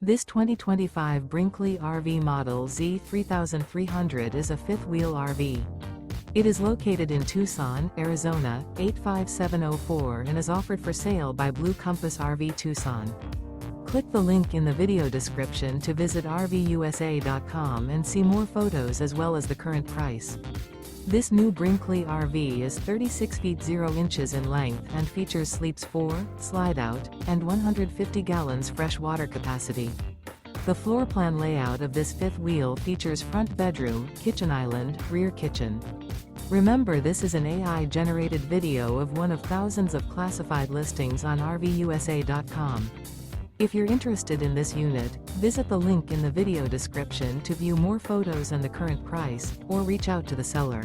This 2025 Brinkley RV Model Z 3300 is a fifth-wheel RV. It is located in Tucson, Arizona, 85704 and is offered for sale by Blue Compass RV Tucson. Click the link in the video description to visit RVUSA.com and see more photos as well as the current price. This new Brinkley RV is 36 feet 0 inches in length and features sleeps 4, slide-out, and 150 gallons fresh water capacity. The floor plan layout of this fifth wheel features front bedroom, kitchen island, rear kitchen. Remember, this is an AI-generated video of one of thousands of classified listings on RVUSA.com. If you're interested in this unit, visit the link in the video description to view more photos and the current price, or reach out to the seller.